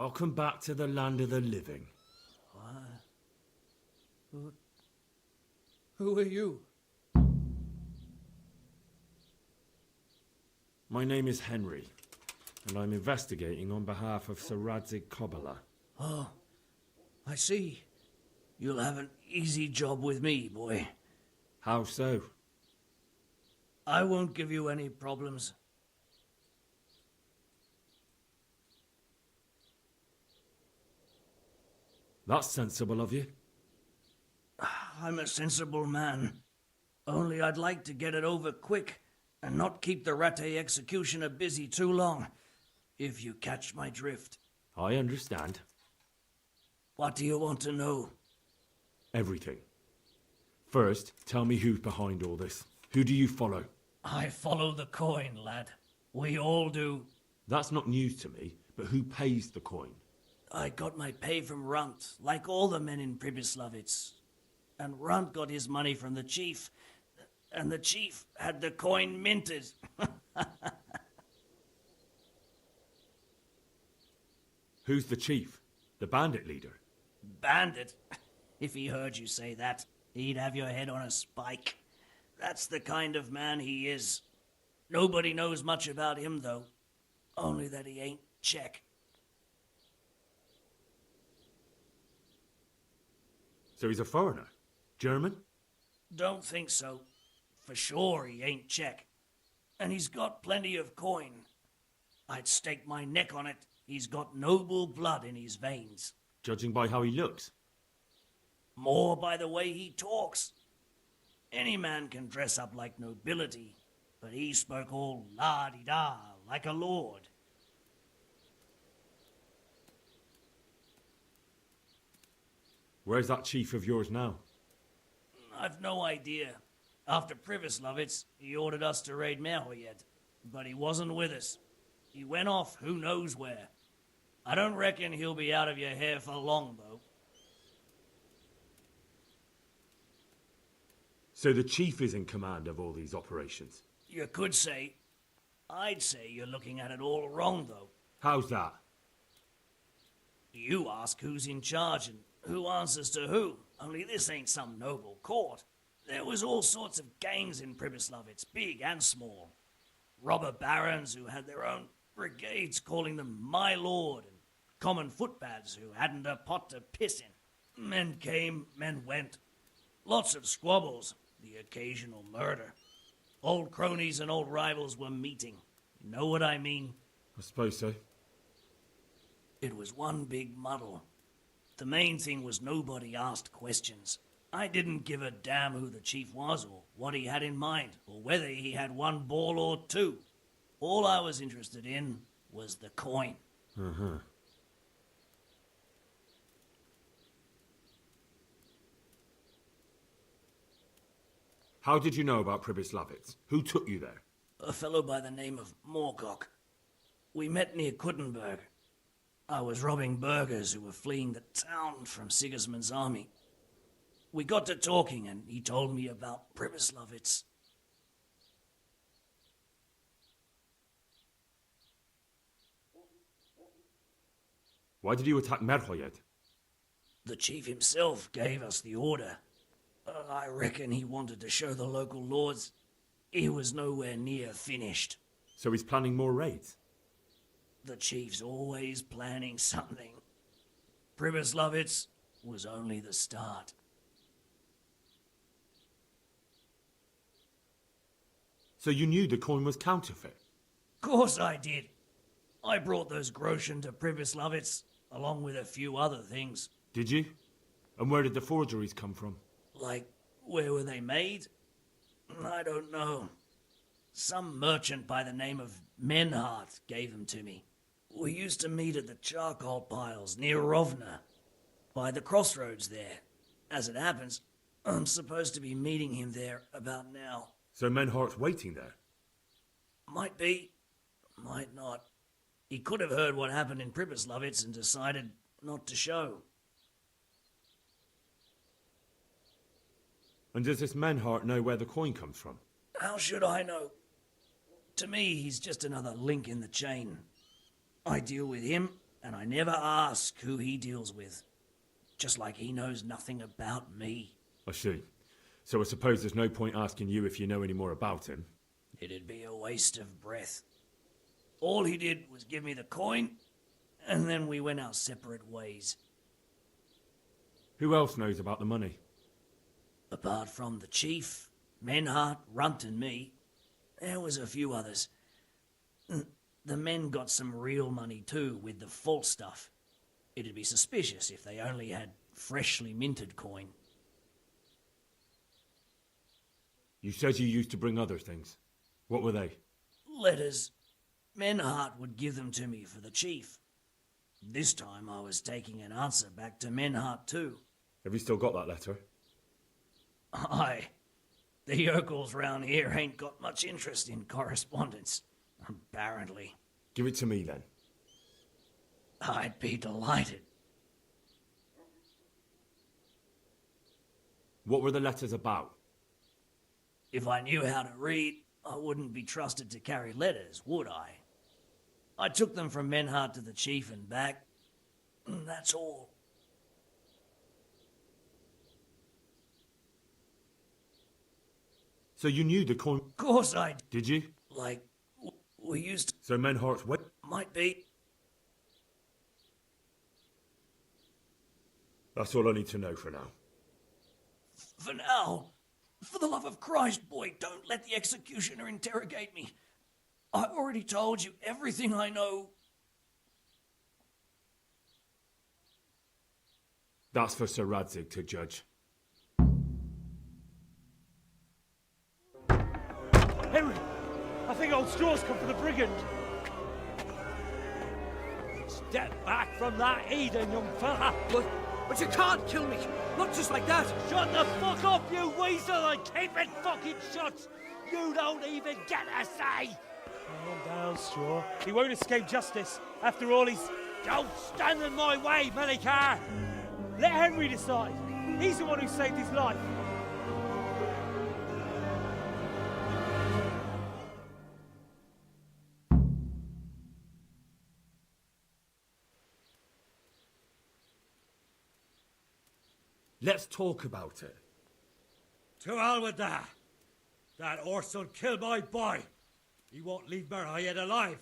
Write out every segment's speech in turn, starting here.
Welcome back to the land of the living. What? Who are you? My name is Henry, and I'm investigating on behalf of Sir Radzig Kobyla. Oh, I see. You'll have an easy job with me, boy. How so? I won't give you any problems. That's sensible of you. I'm a sensible man. Only I'd like to get it over quick and not keep the Ratte executioner busy too long, if you catch my drift. I understand. What do you want to know? Everything. First, tell me who's behind all this. Who do you follow? I follow the coin, lad. We all do. That's not news to me, but who pays the coin? I got my pay from Runt, like all the men in Pribyslavitz. And Runt got his money from the chief, and the chief had the coin minted. Who's the chief? The bandit leader? Bandit? If he heard you say that, he'd have your head on a spike. That's the kind of man he is. Nobody knows much about him, though. Only that he ain't Czech. So he's a foreigner? German? Don't think so. For sure he ain't Czech. And he's got plenty of coin. I'd stake my neck on it. He's got noble blood in his veins. Judging by how he looks? More by the way he talks. Any man can dress up like nobility, but he spoke all la-di-da, like a lord. Where's that chief of yours now? I've no idea. After Pribyslavitz, he ordered us to raid Merhoyed, but he wasn't with us. He went off who knows where. I don't reckon he'll be out of your hair for long, though. So the chief is in command of all these operations? You could say. I'd say you're looking at it all wrong, though. How's that? You ask who's in charge and who answers to who, only this ain't some noble court. There was all sorts of gangs in Pribyslavitz, big and small. Robber barons who had their own brigades calling them my lord, and common footpads who hadn't a pot to piss in. Men came, men went. Lots of squabbles, the occasional murder. Old cronies and old rivals were meeting. You know what I mean? I suppose so. It was one big muddle. The main thing was nobody asked questions. I didn't give a damn who the chief was or what he had in mind or whether he had one ball or two. All I was interested in was the coin. Uh-huh. How did you know about Pribyslavitz? Who took you there? A fellow by the name of Morcock. We met near Kuttenberg. I was robbing burghers who were fleeing the town from Sigismund's army. We got to talking and he told me about Pribyslavitz. Why did you attack Merhoyed? The chief himself gave us the order. I reckon he wanted to show the local lords he was nowhere near finished. So he's planning more raids? The chief's always planning something. Pribyslavitz was only the start. So you knew the coin was counterfeit? Course I did. I brought those groschen to Pribyslavitz, along with a few other things. Did you? And where did the forgeries come from? Like, where were they made? I don't know. Some merchant by the name of Menhart gave them to me. We used to meet at the charcoal piles near Rovna, by the crossroads there. As it happens, I'm supposed to be meeting him there about now. So Menhart's waiting there? Might be, might not. He could have heard what happened in Pribyslavitz and decided not to show. And does this Menhart know where the coin comes from? How should I know? To me, he's just another link in the chain. I deal with him, and I never ask who he deals with. Just like he knows nothing about me. I see. So I suppose there's no point asking you if you know any more about him. It'd be a waste of breath. All he did was give me the coin, and then we went our separate ways. Who else knows about the money? Apart from the chief, Menhart, Runt and me, there was a few others. The men got some real money too, with the false stuff. It'd be suspicious if they only had freshly minted coin. You said you used to bring other things. What were they? Letters. Menhart would give them to me for the chief. This time I was taking an answer back to Menhart too. Have you still got that letter? Aye. The yokels round here ain't got much interest in correspondence, apparently. Give it to me then. I'd be delighted. What were the letters about? If I knew how to read, I wouldn't be trusted to carry letters, would I? I took them from Menhart to the chief and back. That's all. So you knew the coin... Of course I did. Did you? Like, we used to... So Menhart's what? Might be. That's all I need to know for now. For now, for the love of Christ, boy, don't let the executioner interrogate me. I already told you everything I know. That's for Sir Radzig to judge. Henry, I think old Straw's come for the brigand. Step back from that Eden, young fella. But you can't kill me. Not just like that. Shut the fuck up, you weasel, and keep it fucking shut. You don't even get a say. Calm down, Straw. He won't escape justice. After all, he's... Don't stand in my way, Melikar. Let Henry decide. He's the one who saved his life. Let's talk about it. To hell with that. That horse will kill my boy. He won't leave Merhayed alive.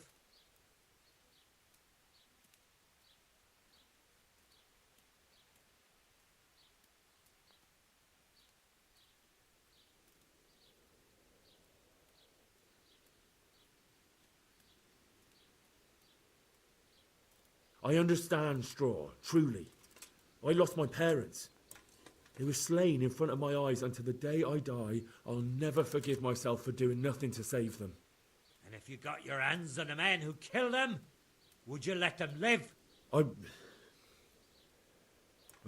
I understand, Straw, truly. I lost my parents. They were slain in front of my eyes, and to the day I die, I'll never forgive myself for doing nothing to save them. And if you got your hands on the men who killed them, would you let them live? I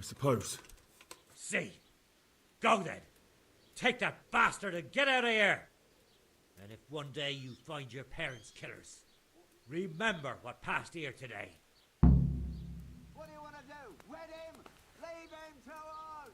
suppose. See. Go then. Take that bastard and get out of here. And if one day you find your parents' killers, remember what passed here today. What do you want to do? Wed him? Leave him to all?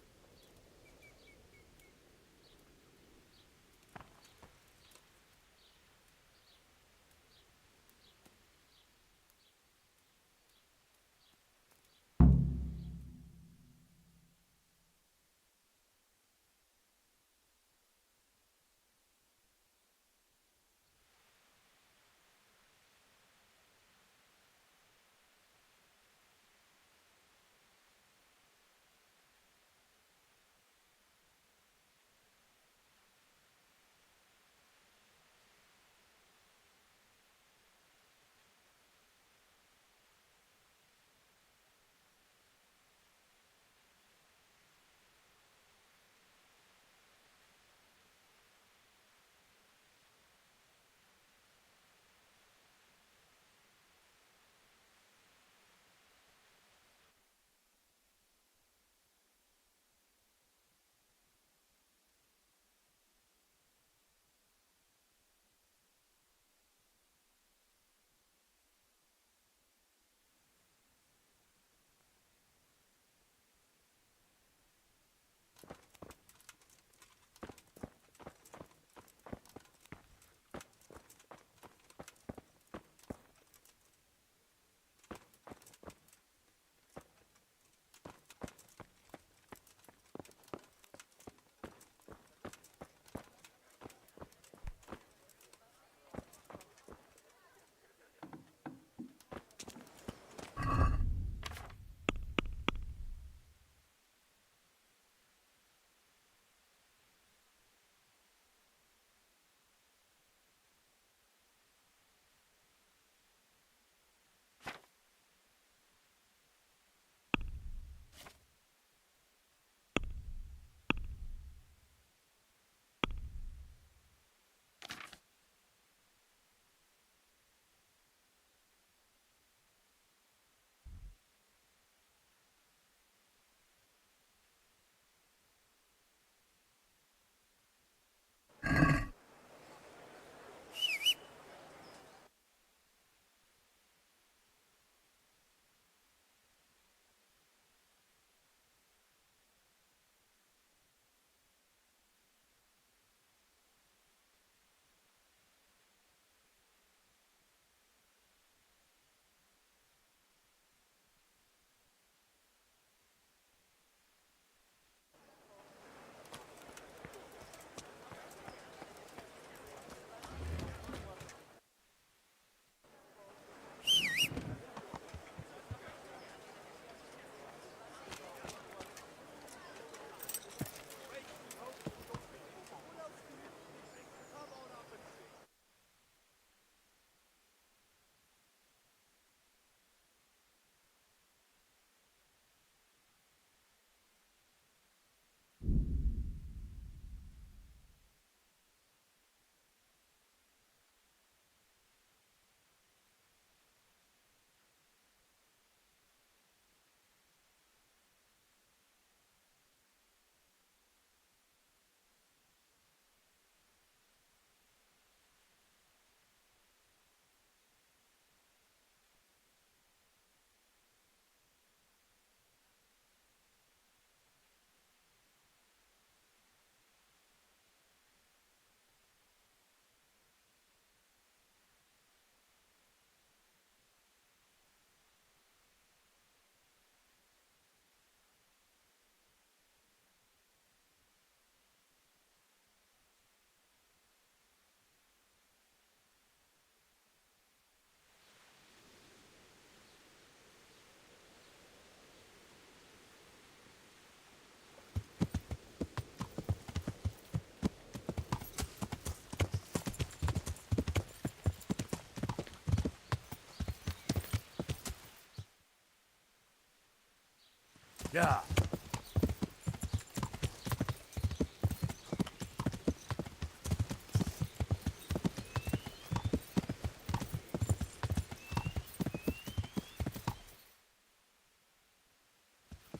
Yeah.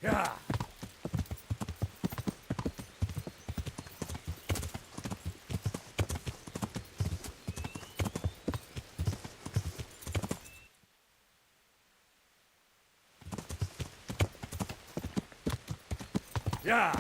Yeah. Yeah.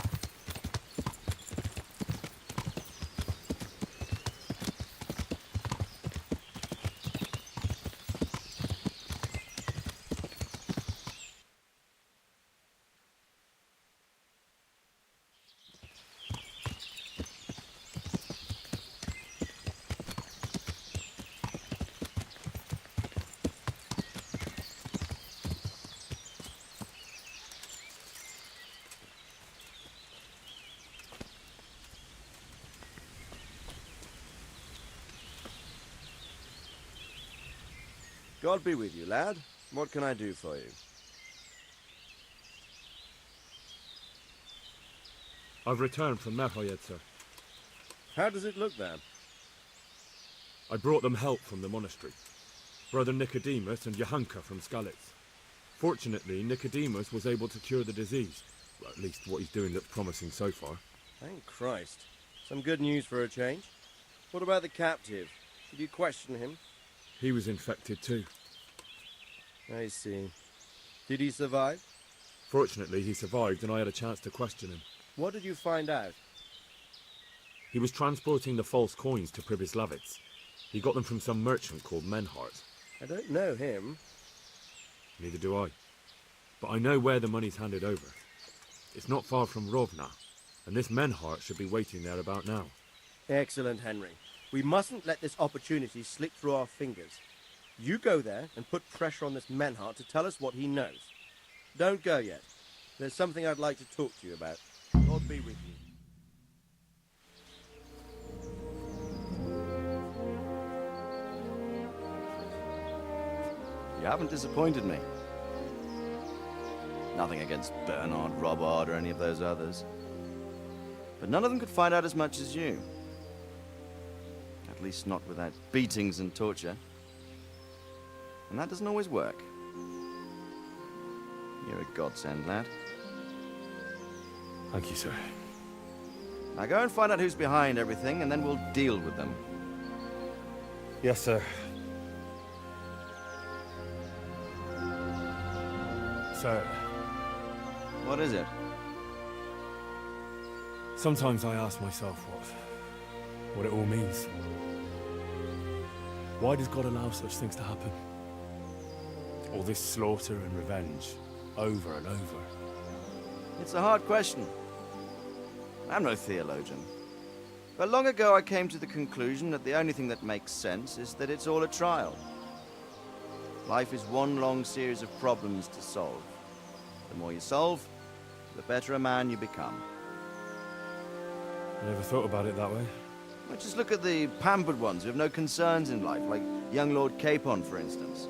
God be with you, lad. What can I do for you? I've returned from Merhoyed, sir. How does it look there? I brought them help from the monastery. Brother Nicodemus and Johanka from Skalitz. Fortunately, Nicodemus was able to cure the disease. Well, at least what he's doing looks promising so far. Thank Christ. Some good news for a change. What about the captive? Did you question him? He was infected too. I see. Did he survive? Fortunately, he survived and I had a chance to question him. What did you find out? He was transporting the false coins to Pribyslavitz. He got them from some merchant called Menhart. I don't know him. Neither do I. But I know where the money's handed over. It's not far from Rovna, and this Menhart should be waiting there about now. Excellent, Henry. We mustn't let this opportunity slip through our fingers. You go there and put pressure on this Menhart to tell us what he knows. Don't go yet. There's something I'd like to talk to you about. God be with you. You haven't disappointed me. Nothing against Bernard, Robard, or any of those others. But none of them could find out as much as you. At least not without beatings and torture. And that doesn't always work. You're a godsend, lad. Thank you, sir. Now go and find out who's behind everything, and then we'll deal with them. Yes, sir. Sir, What is it? sometimes I ask myself what it all means. Why does God allow such things to happen? All this slaughter and revenge, over and over. It's a hard question. I'm no theologian. But long ago I came to the conclusion that the only thing that makes sense is that it's all a trial. Life is one long series of problems to solve. The more you solve, the better a man you become. I never thought about it that way. Well, just look at the pampered ones who have no concerns in life, like young Lord Capon, for instance.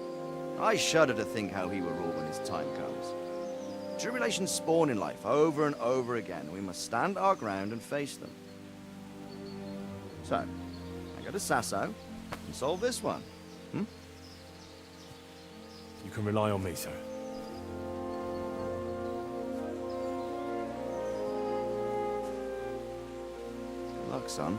I shudder to think how he will rule when his time comes. Tribulations spawn in life over and over again. We must stand our ground and face them. So, I go to Sasso and solve this one. You can rely on me, sir. Good luck, son.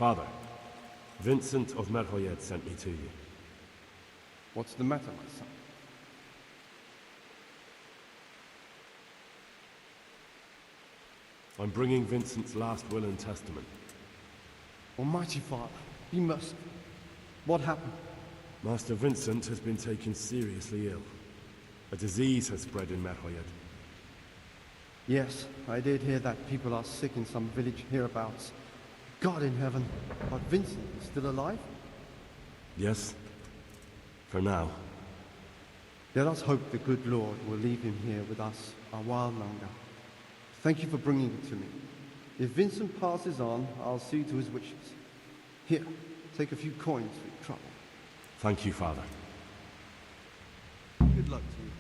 Father, Vincent of Merhoyed sent me to you. What's the matter, my son? I'm bringing Vincent's last will and testament. Almighty Father, be merciful. What happened? Master Vincent has been taken seriously ill. A disease has spread in Merhoyed. Yes, I did hear that people are sick in some village hereabouts. God in heaven, but Vincent is still alive? Yes, for now. Let us hope the good Lord will leave him here with us a while longer. Thank you for bringing it to me. If Vincent passes on, I'll see to his wishes. Here, take a few coins for your trouble. Thank you, Father. Good luck to you.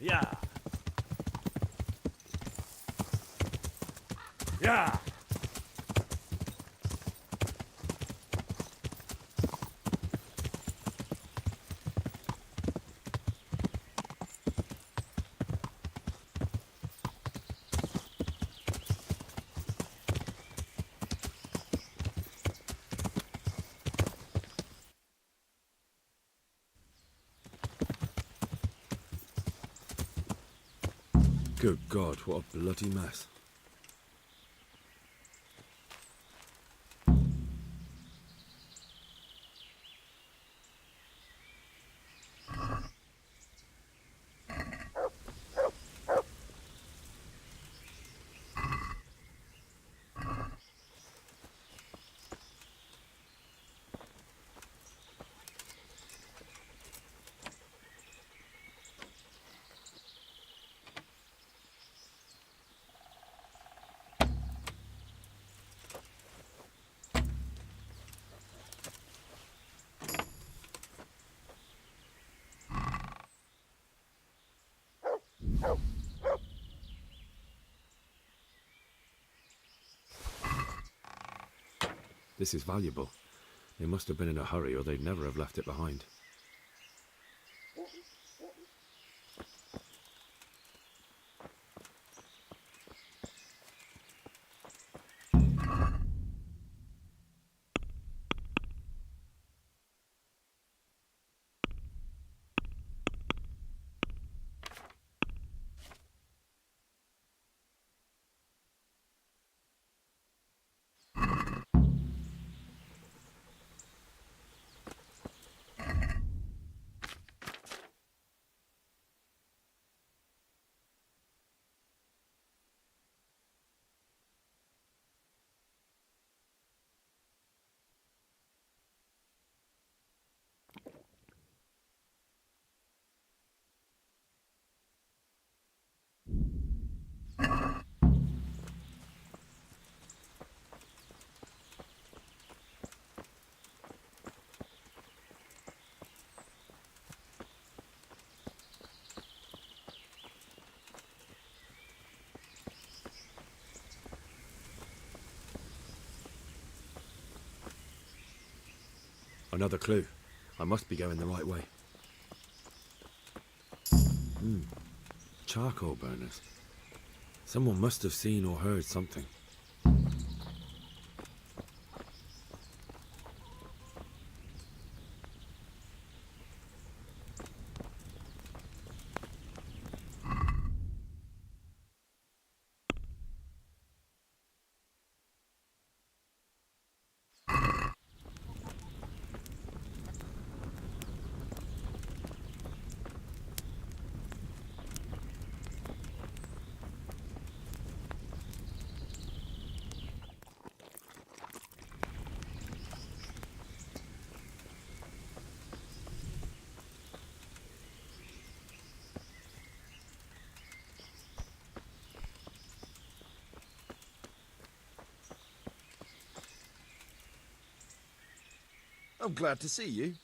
Yeah. Yeah. Good God, what a bloody mess. This is valuable. They must have been in a hurry or they'd never have left it behind. Another clue. I must be going the right way. Charcoal burners. Someone must have seen or heard something. I'm glad to see you.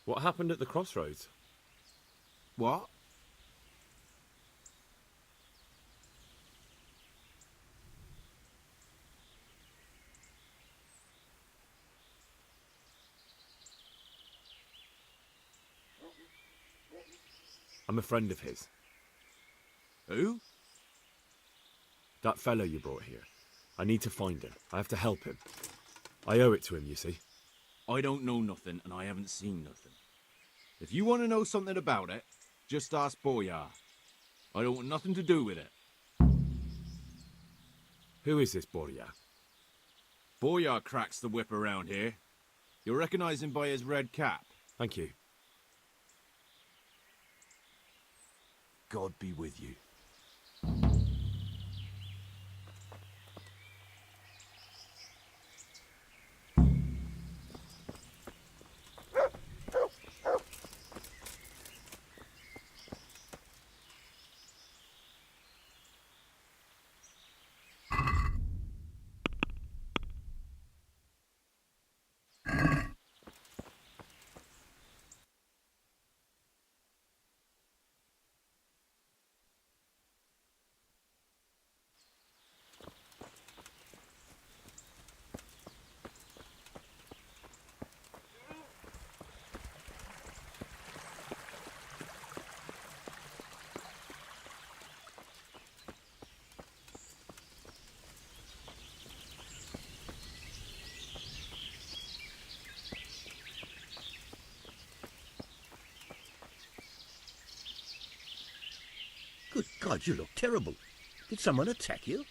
What happened at the crossroads? What? I'm a friend of his. Who? That fellow you brought here. I need to find him. I have to help him. I owe it to him, you see. I don't know nothing, and I haven't seen nothing. If you want to know something about it, just ask Boyar. I don't want nothing to do with it. Who is this Boria? Boyar cracks the whip around here. You'll recognize him by his red cap. Thank you. God be with you. God, you look terrible. Did someone attack you?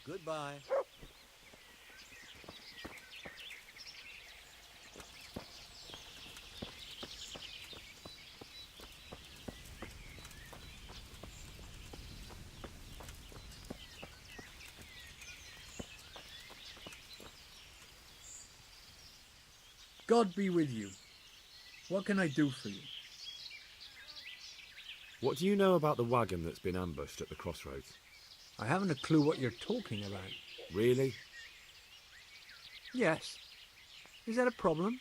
Goodbye. God be with you. What can I do for you? What do you know about the wagon that's been ambushed at the crossroads? I haven't a clue what you're talking about. Really? Yes. Is that a problem?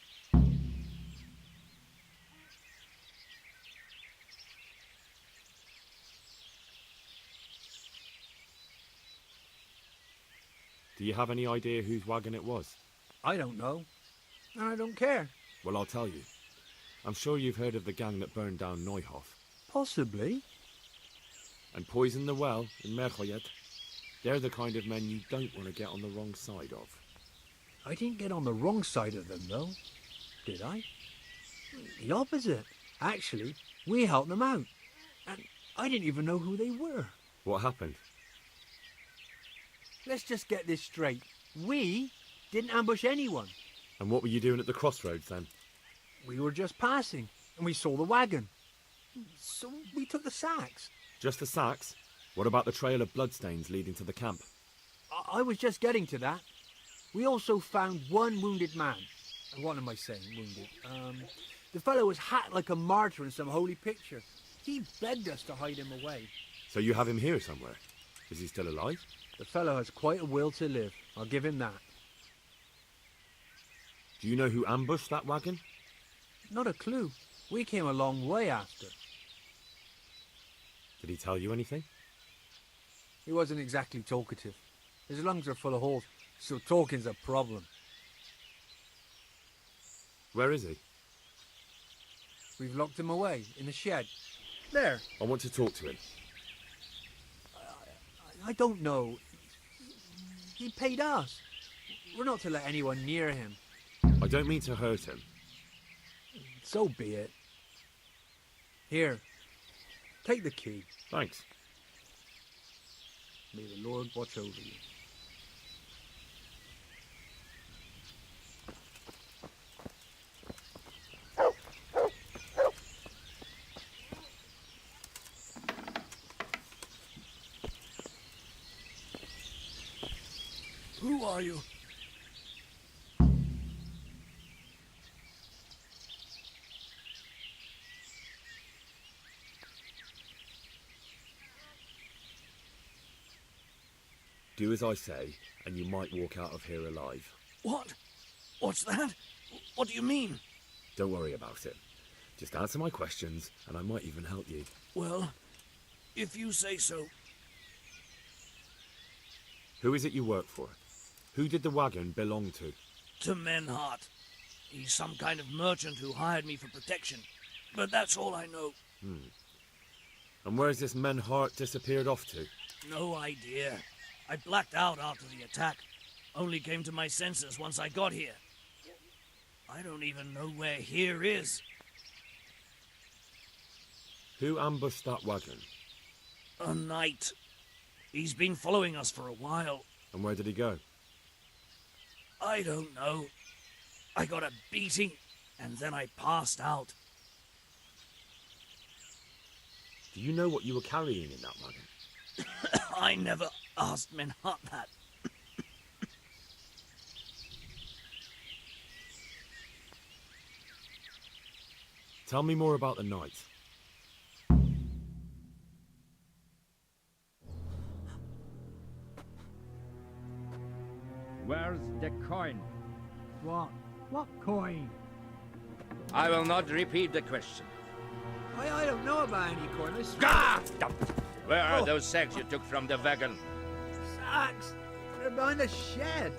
Do you have any idea whose wagon it was? I don't know. And I don't care. Well, I'll tell you. I'm sure you've heard of the gang that burned down Neuhof Possibly. and poisoned the well in Merchoyet. They're the kind of men you don't want to get on the wrong side of. I didn't get on the wrong side of them, though. Did I? The opposite. Actually, we helped them out. And I didn't even know who they were. What happened? Let's just get this straight. We didn't ambush anyone. And what were you doing at the crossroads then? We were just passing, and we saw the wagon. So we took the sacks. Just the sacks? What about the trail of bloodstains leading to the camp? I was just getting to that. We also found one wounded man. What am I saying, wounded? The fellow was hacked like a martyr in some holy picture. He begged us to hide him away. So you have him here somewhere? Is he still alive? The fellow has quite a will to live. I'll give him that. Do you know who ambushed that wagon? Not a clue. We came a long way after. Did he tell you anything? He wasn't exactly talkative. His lungs are full of holes, so talking's a problem. Where is he? We've locked him away in the shed. There. I want to talk to him. I don't know. He paid us. We're not to let anyone near him. I don't mean to hurt him. So be it. Here. Take the key. Thanks. May the Lord watch over you. Who are you? Do as I say, and you might walk out of here alive. What? What's that? What do you mean? Don't worry about it. Just answer my questions, and I might even help you. Well, if you say so. Who is it you work for? Who did the wagon belong to? To Menhart. He's some kind of merchant who hired me for protection. But that's all I know. And where's this Menhart disappeared off to? No idea. I blacked out after the attack. Only came to my senses once I got here. I don't even know where here is. Who ambushed that wagon? A knight. He's been following us for a while. And where did he go? I don't know. I got a beating, and then I passed out. Do you know what you were carrying in that wagon? I never asked Menhart that. Tell me more about the night. Where's the coin? What? What coin? I will not repeat the question. I don't know about any coin. I swear. Ah! Where are those sacks you took from the wagon? Sacks? They're behind the shed.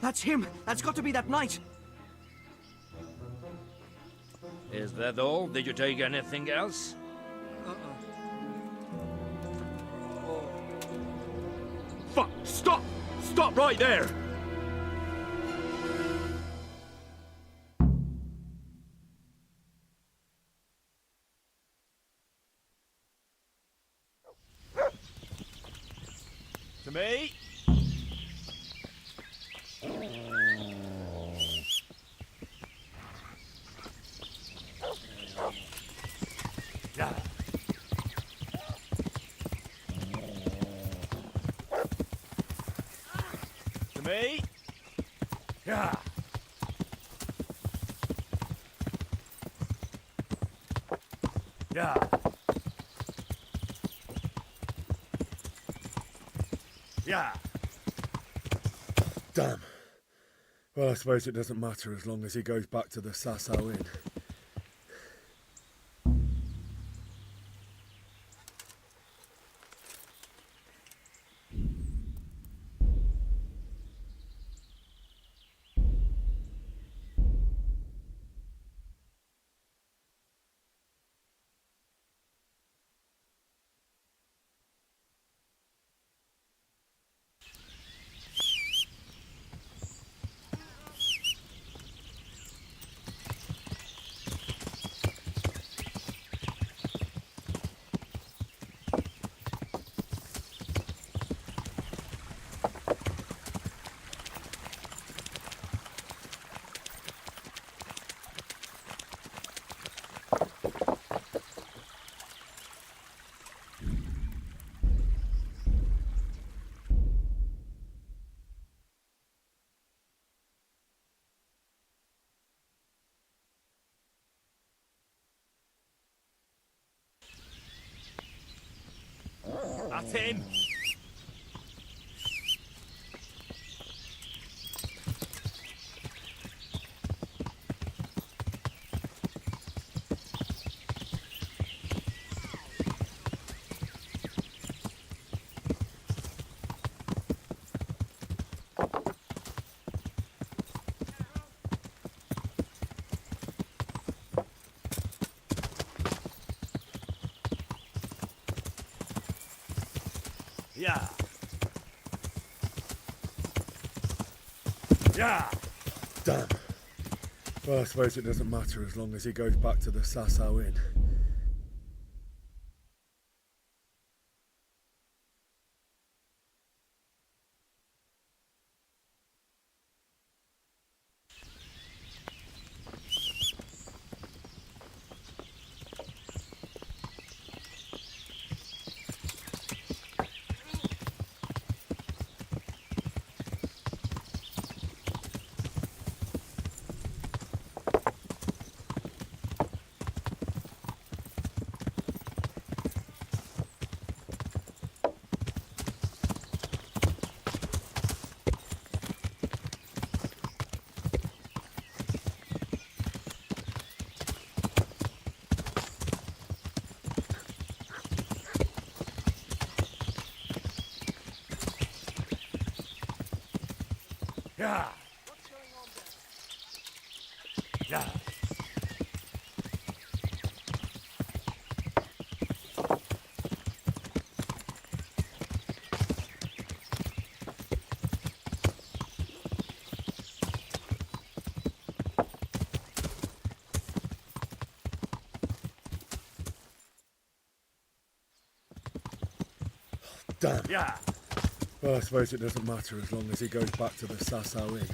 That's him. That's got to be that knight. Is that all? Did you take anything else? Fuck! Stop! Stop right there! To me. Yeah. To me. Yeah. Yeah. Yeah. Damn. Well, I suppose it doesn't matter as long as he goes back to the Sasau Inn. That's him. Yeah. Yeah. Damn. Well, I suppose it doesn't matter as long as he goes back to the Sasau Inn. Yeah. Yeah. Damn. Yeah. Well, I suppose it doesn't matter as long as he goes back to the Sasau Inn.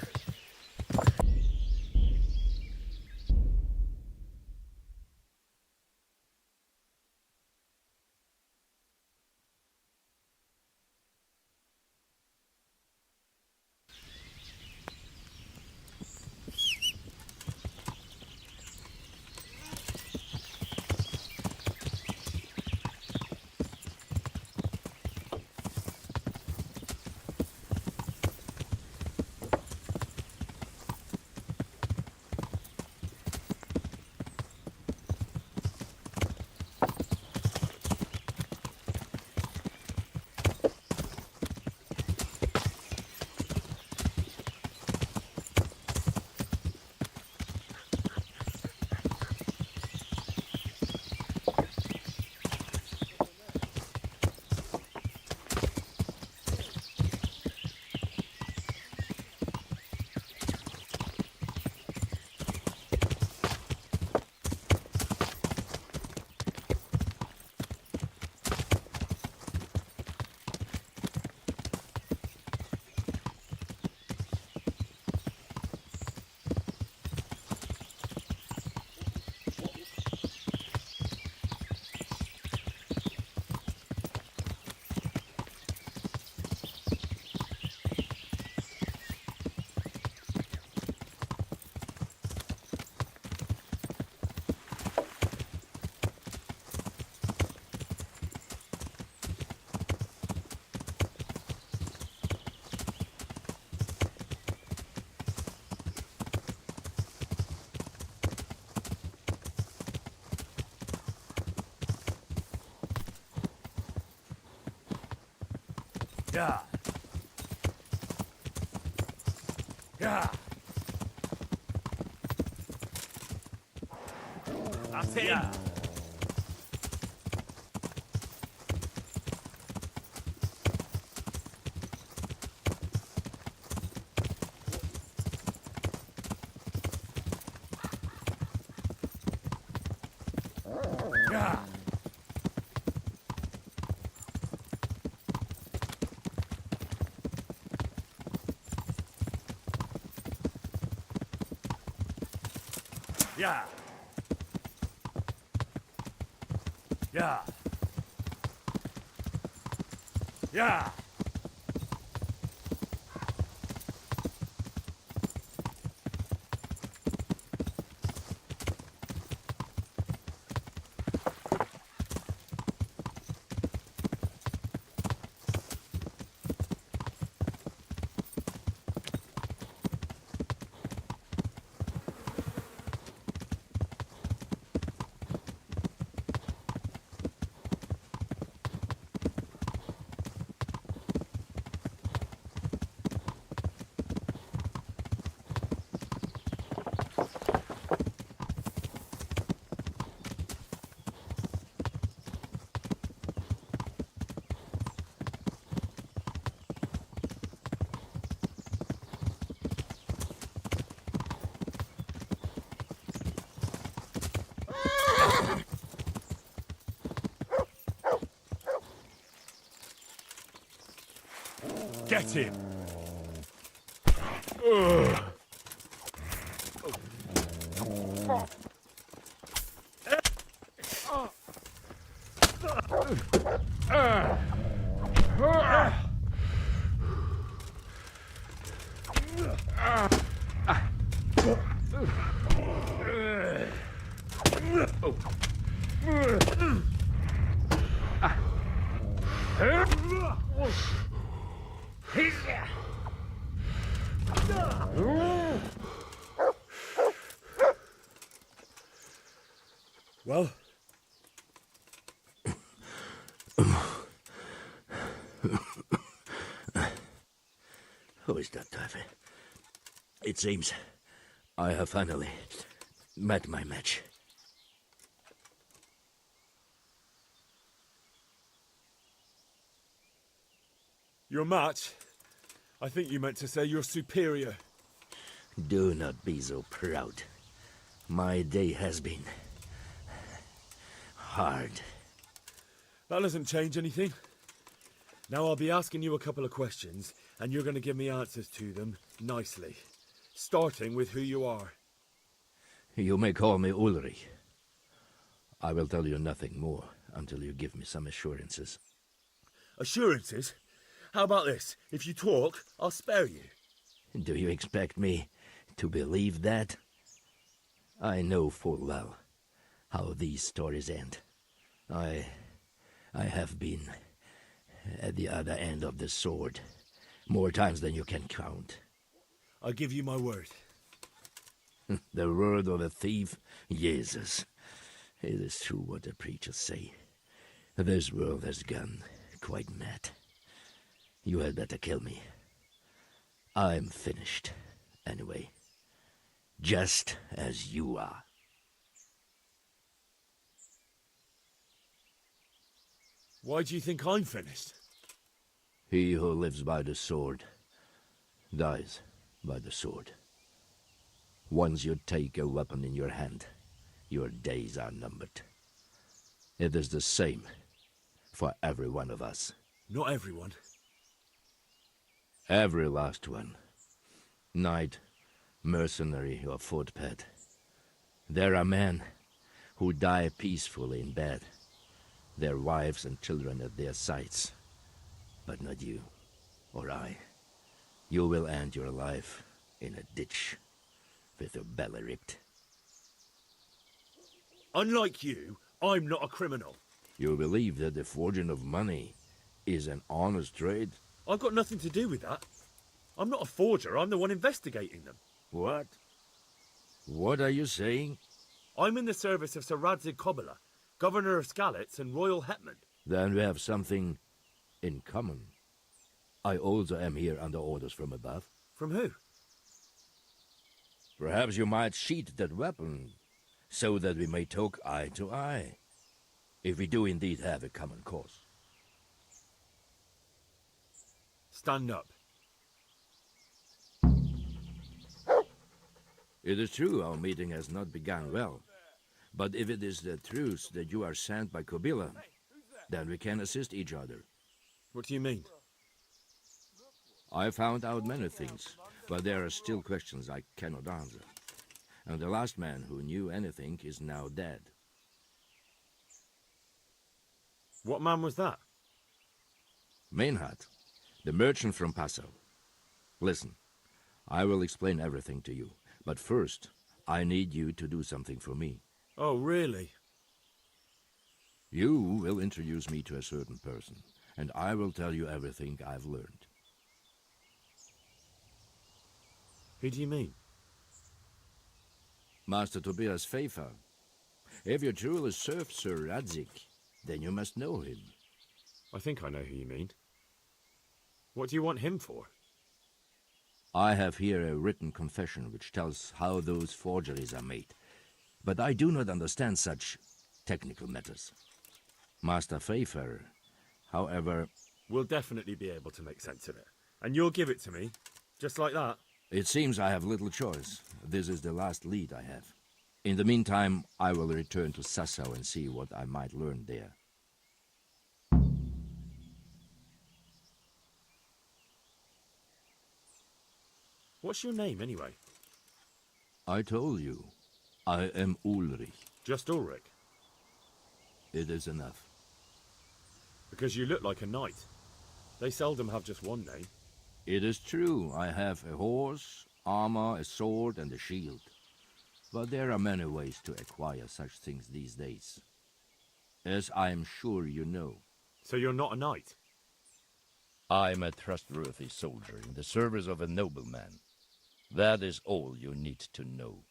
Yeah. Yeah. That's it. Yeah. Yeah. Yeah. Yeah. Get him! Well? Who is that, Davy? It seems I have finally met my match. Your match? I think you meant to say your superior. Do not be so proud. My day has been hard. That doesn't change anything. Now I'll be asking you a couple of questions, and you're going to give me answers to them nicely. Starting with who you are. You may call me Ulrich. I will tell you nothing more until you give me some assurances. Assurances? How about this? If you talk, I'll spare you. Do you expect me to believe that? I know full well how these stories end. I have been at the other end of the sword more times than you can count. I give you my word. The word of a thief? Jesus. It is true what the preachers say. This world has gone quite mad. You had better kill me. I'm finished, anyway. Just as you are. Why do you think I'm finished? He who lives by the sword dies by the sword. Once you take a weapon in your hand, your days are numbered. It is the same for every one of us. Not everyone. Every last one. Knight, mercenary, or footpad. There are men who die peacefully in bed, their wives and children at their sides. But not you, or I. You will end your life in a ditch, with your belly ripped. Unlike you, I'm not a criminal. You believe that the forging of money is an honest trade? I've got nothing to do with that. I'm not a forger, I'm the one investigating them. What? What are you saying? I'm in the service of Sir Radzig Kobyla, Governor of Skalitz and Royal Hetman. Then we have something in common. I also am here under orders from above. From who? Perhaps you might sheath that weapon, so that we may talk eye to eye, if we do indeed have a common cause. Stand up. It is true our meeting has not begun well, but if it is the truth that you are sent by Kobila, then we can assist each other. What do you mean? I found out many things, but there are still questions I cannot answer. And the last man who knew anything is now dead. What man was that? Mainhard, the merchant from Passau. Listen, I will explain everything to you, but first, I need you to do something for me. Oh, really? You will introduce me to a certain person, and I will tell you everything I've learned. Who do you mean? Master Tobias Pfeiffer. If you truly serve Sir Radzik, then you must know him. I think I know who you mean. What do you want him for? I have here a written confession which tells how those forgeries are made, but I do not understand such technical matters. Master Pfeiffer, however... We'll definitely be able to make sense of it. And you'll give it to me, just like that? It seems I have little choice. This is the last lead I have. In the meantime, I will return to Sassau and see what I might learn there. What's your name, anyway? I told you. I am Ulrich. Just Ulrich? It is enough. Because you look like a knight. They seldom have just one name. It is true, I have a horse, armor, a sword, and a shield. But there are many ways to acquire such things these days. As I am sure you know. So you're not a knight? I am a trustworthy soldier in the service of a nobleman. That is all you need to know.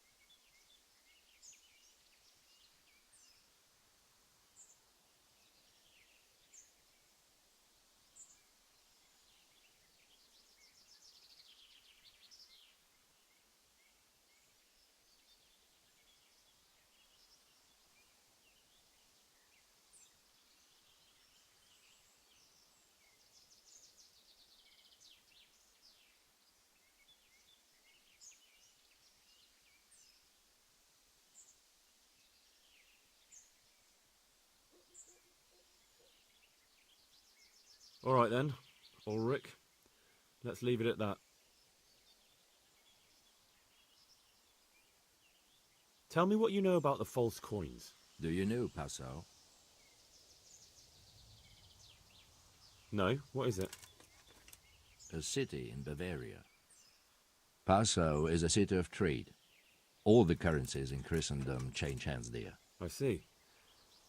All right then, Ulrich. Let's leave it at that. Tell me what you know about the false coins. Do you know Passau? No, what is it? A city in Bavaria. Passau is a city of trade. All the currencies in Christendom change hands there. I see.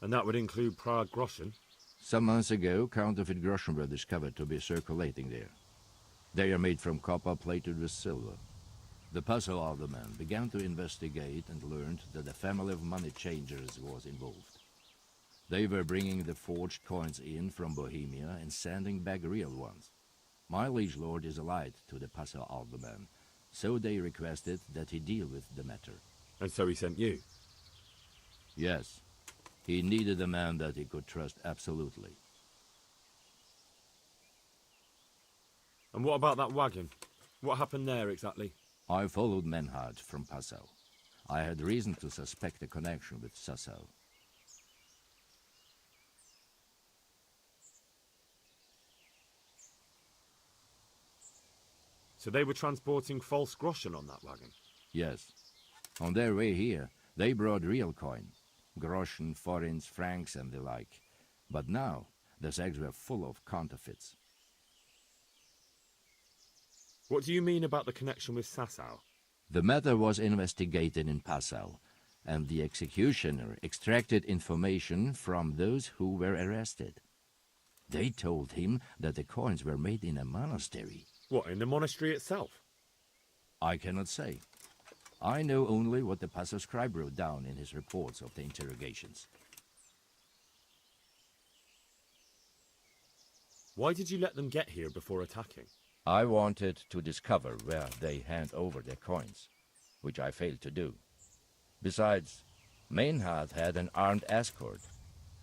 And that would include Prague groschen? Some months ago, counterfeit groschen were discovered to be circulating there. They are made from copper plated with silver. The Passau alderman began to investigate and learned that a family of money changers was involved. They were bringing the forged coins in from Bohemia and sending back real ones. My liege lord is allied to the Passau alderman, so they requested that he deal with the matter. And so he sent you? Yes. He needed a man that he could trust absolutely. And what about that wagon? What happened there exactly? I followed Mainhard from Passau. I had reason to suspect a connection with Sassau. So they were transporting false groschen on that wagon? Yes. On their way here, they brought real coin. Groschen, forints, francs, and the like. But now, the sacks were full of counterfeits. What do you mean about the connection with Sassau? The matter was investigated in Passau, and the executioner extracted information from those who were arrested. They told him that the coins were made in a monastery. What, in the monastery itself? I cannot say. I know only what the Passau scribe wrote down in his reports of the interrogations. Why did you let them get here before attacking? I wanted to discover where they hand over their coins, which I failed to do. Besides, Maynard had an armed escort,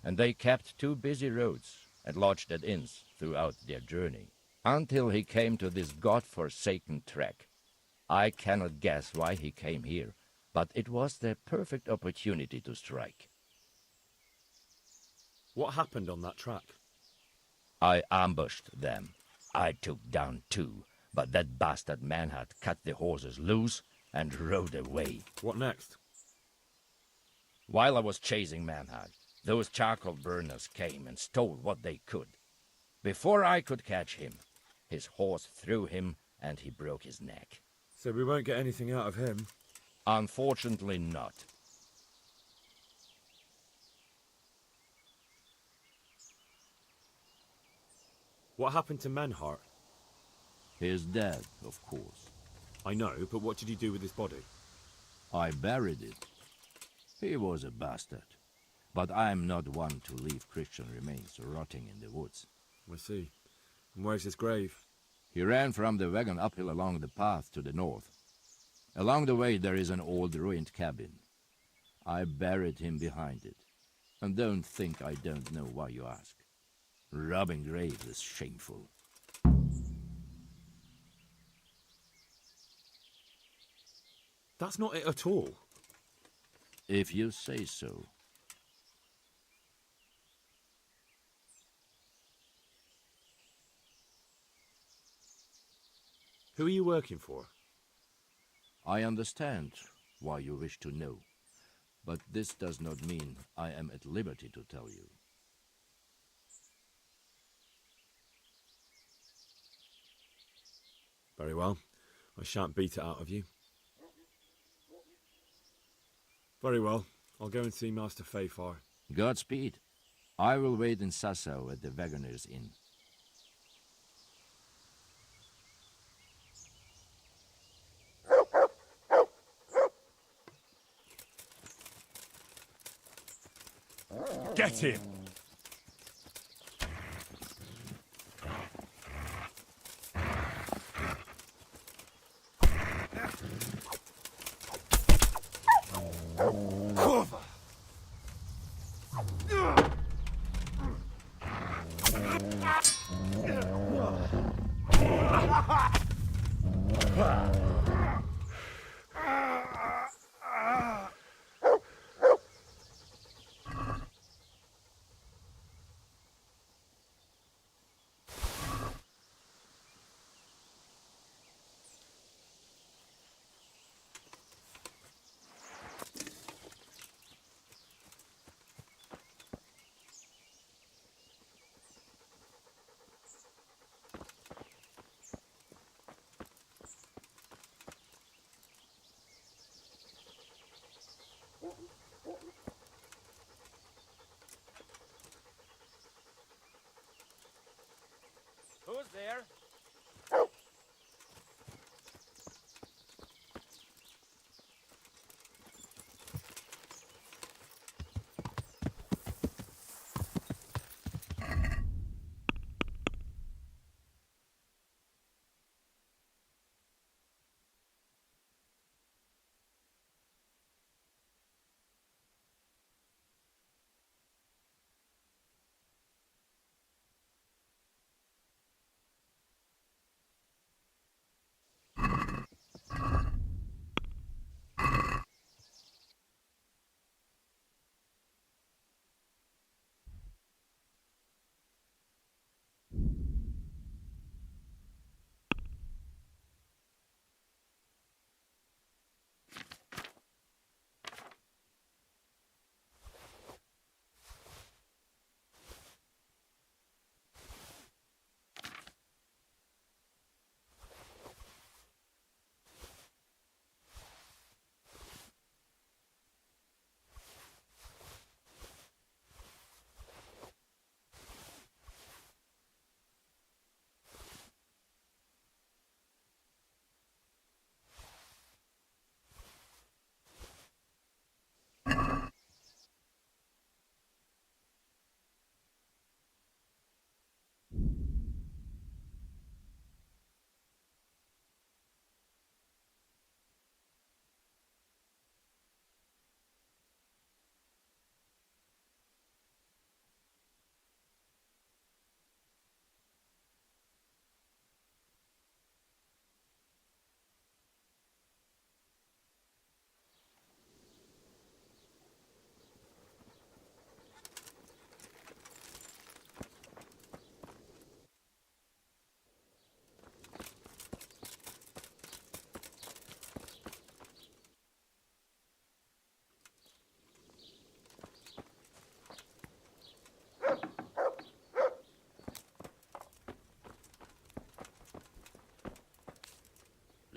and they kept 2 busy roads and lodged at inns throughout their journey, until he came to this god-forsaken trek. I cannot guess why he came here, but it was the perfect opportunity to strike. What happened on that track? I ambushed them. I took down 2, but that bastard Manhart cut the horses loose and rode away. What next? While I was chasing Manhart, those charcoal burners came and stole what they could. Before I could catch him, his horse threw him and he broke his neck. So we won't get anything out of him? Unfortunately not. What happened to Manhart? He is dead, of course. I know, but what did you do with his body? I buried it. He was a bastard. But I am not one to leave Christian remains rotting in the woods. I see. And where's his grave? He ran from the wagon uphill along the path to the north. Along the way there is an old ruined cabin. I buried him behind it. And don't think I don't know why you ask. Robbing graves is shameful. That's not it at all. If you say so. Who are you working for? I understand why you wish to know, but this does not mean I am at liberty to tell you. Very well. I shan't beat it out of you. Very well. I'll go and see Master Fayfar. Godspeed. I will wait in Sasau at the Wagoner's Inn. Get him! Cover!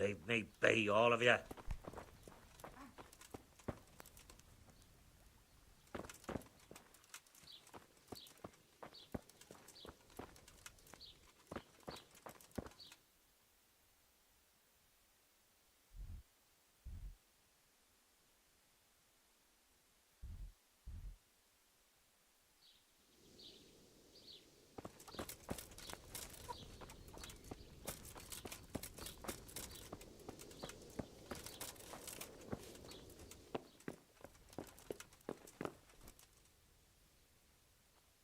Leave me be, all of you.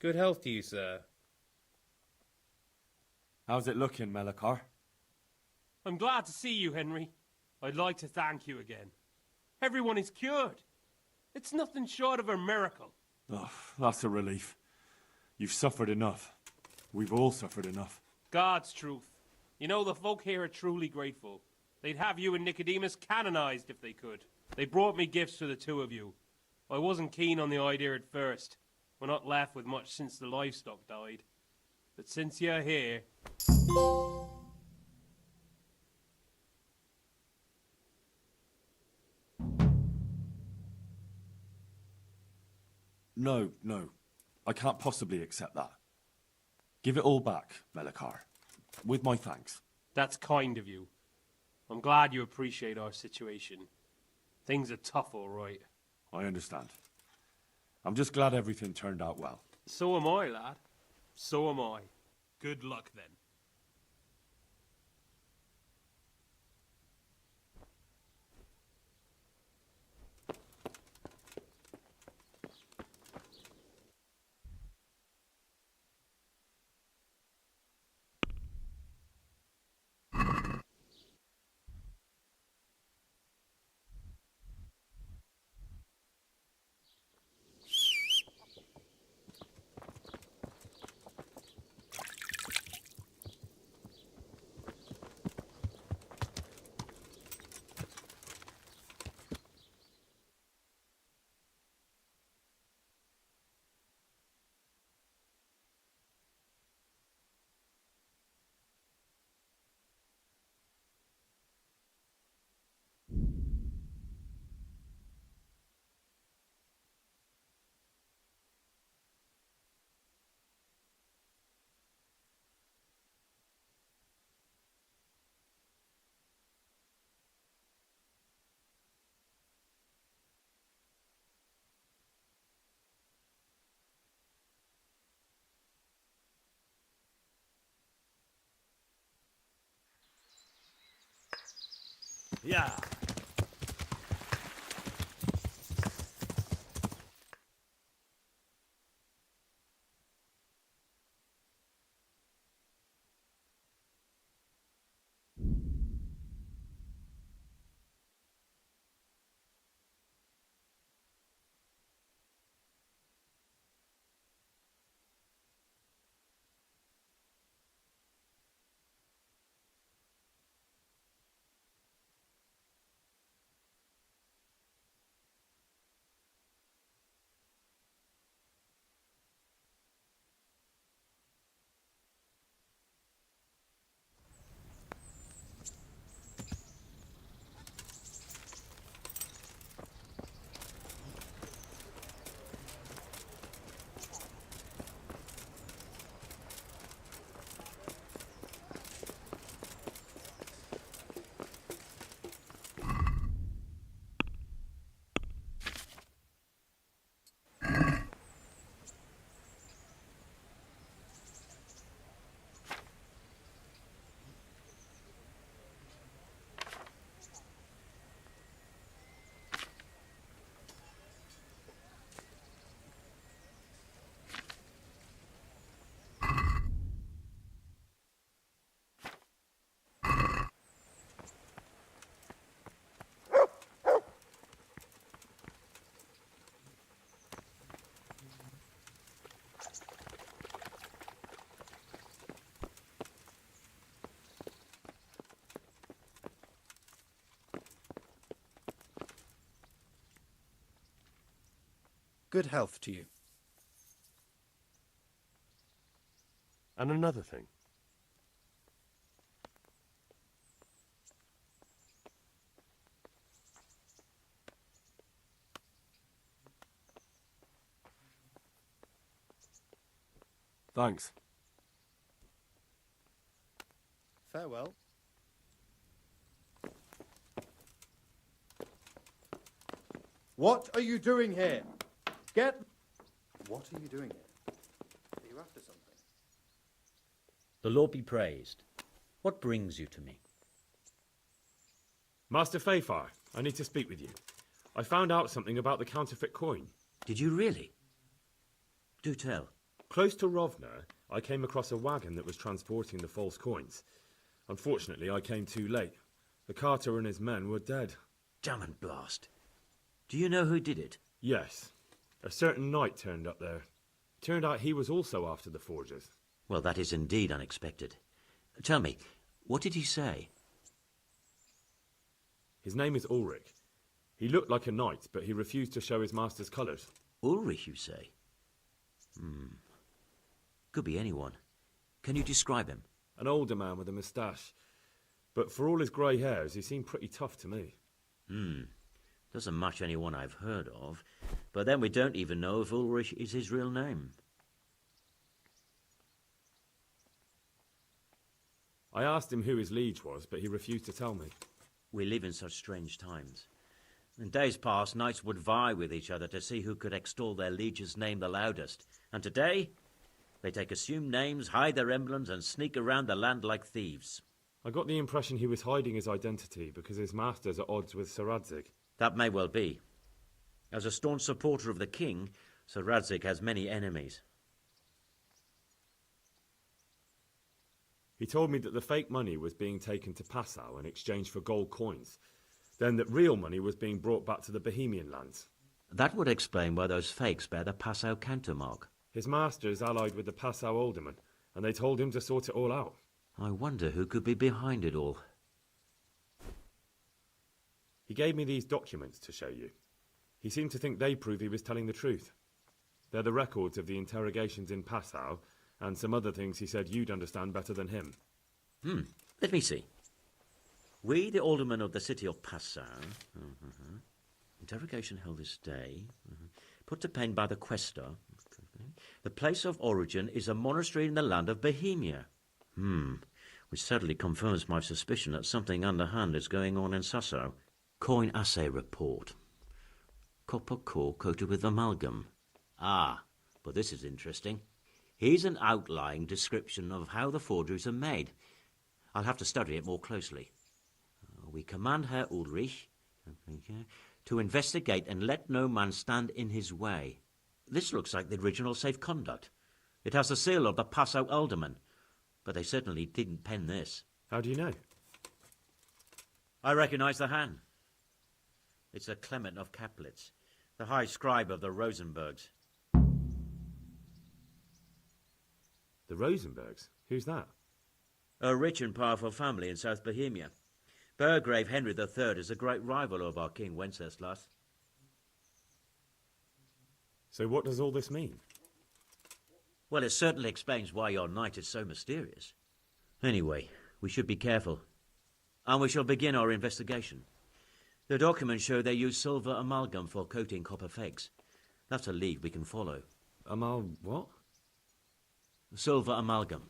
Good health to you, sir. How's it looking, Melikar? I'm glad to see you, Henry. I'd like to thank you again. Everyone is cured. It's nothing short of a miracle. Oh, that's a relief. You've suffered enough. We've all suffered enough. God's truth. You know, the folk here are truly grateful. They'd have you and Nicodemus canonized if they could. They brought me gifts for the two of you. I wasn't keen on the idea at first. We're not left with much since the livestock died. But since you're here... No, no. I can't possibly accept that. Give it all back, Melikar. With my thanks. That's kind of you. I'm glad you appreciate our situation. Things are tough, all right. I understand. I'm just glad everything turned out well. So am I, lad. So am I. Good luck, then. Yeah. Good health to you. And another thing. Thanks. Farewell. What are you doing here? Get... What are you doing here? Are you after something? The Lord be praised. What brings you to me? Master Fayfar, I need to speak with you. I found out something about the counterfeit coin. Did you really? Do tell. Close to Rovna, I came across a wagon that was transporting the false coins. Unfortunately, I came too late. The carter and his men were dead. Damn and blast. Do you know who did it? Yes. A certain knight turned up there. Turned out he was also after the forgers. Well, that is indeed unexpected. Tell me, what did he say? His name is Ulrich. He looked like a knight, but he refused to show his master's colours. Ulrich, you say? Could be anyone. Can you describe him? An older man with a moustache. But for all his grey hairs, he seemed pretty tough to me. Doesn't match anyone I've heard of. But then we don't even know if Ulrich is his real name. I asked him who his liege was, but he refused to tell me. We live in such strange times. In days past, knights would vie with each other to see who could extol their liege's name the loudest. And today, they take assumed names, hide their emblems, and sneak around the land like thieves. I got the impression he was hiding his identity because his master's at odds with Sir Radzig. That may well be. As a staunch supporter of the king, Sir Radzig has many enemies. He told me that the fake money was being taken to Passau in exchange for gold coins. Then that real money was being brought back to the Bohemian lands. That would explain why those fakes bear the Passau countermark. His master is allied with the Passau alderman, and they told him to sort it all out. I wonder who could be behind it all. He gave me these documents to show you. He seemed to think they prove he was telling the truth. They're the records of the interrogations in Passau, and some other things he said you'd understand better than him. Let me see. We, the aldermen of the city of Passau, interrogation held this day, put to pen by the quaestor. The place of origin is a monastery in the land of Bohemia. Which certainly confirms my suspicion that something underhand is going on in Sasso. Coin assay report. Copper core coated with amalgam. But this is interesting. Here's an outlying description of how the forgeries are made. I'll have to study it more closely. We command Herr Ulrich to investigate and let no man stand in his way. This looks like the original safe conduct. It has the seal of the Passau alderman, but they certainly didn't pen this. How do you know? I recognize the hand. It's a Clement of Kaplitz, the high scribe of the Rosenbergs. The Rosenbergs? Who's that? A rich and powerful family in South Bohemia. Burgrave Henry III is a great rival of our King Wenceslas. So what does all this mean? Well, it certainly explains why your knight is so mysterious. Anyway, we should be careful. And we shall begin our investigation. The documents show they use silver amalgam for coating copper fakes. That's a lead we can follow. What? Silver amalgam.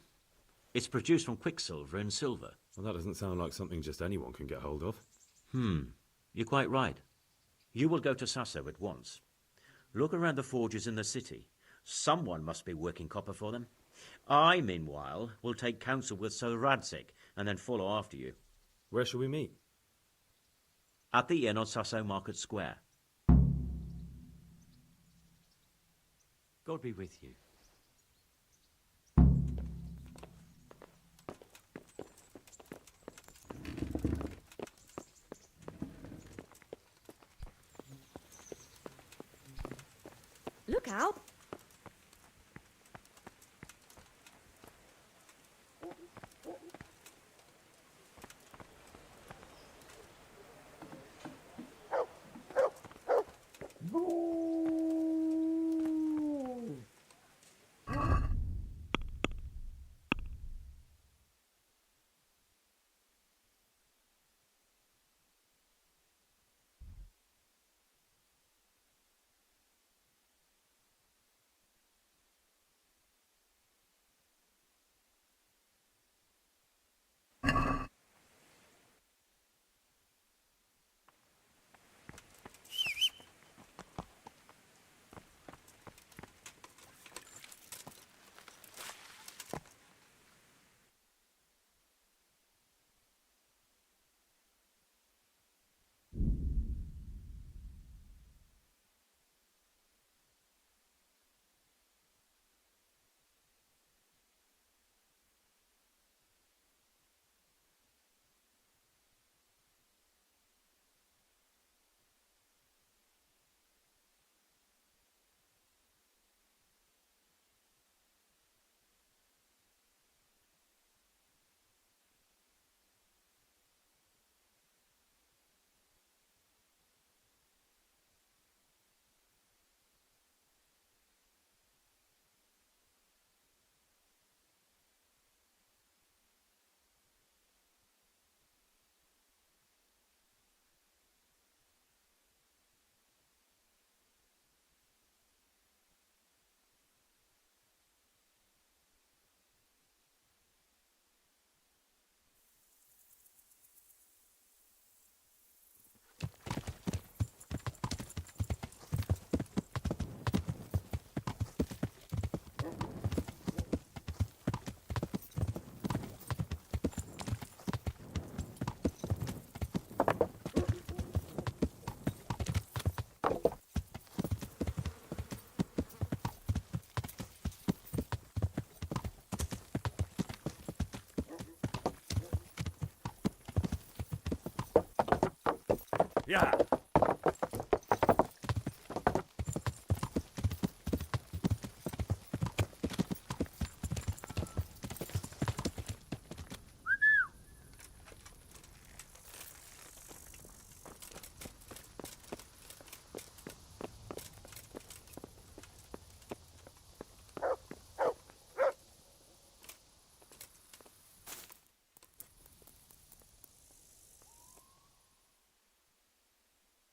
It's produced from quicksilver and silver. Well, that doesn't sound like something just anyone can get hold of. You're quite right. You will go to Sasso at once. Look around the forges in the city. Someone must be working copper for them. I, meanwhile, will take counsel with Sir Radzig and then follow after you. Where shall we meet? At the inn on Sasso Market Square. God be with you. Look out! Yeah.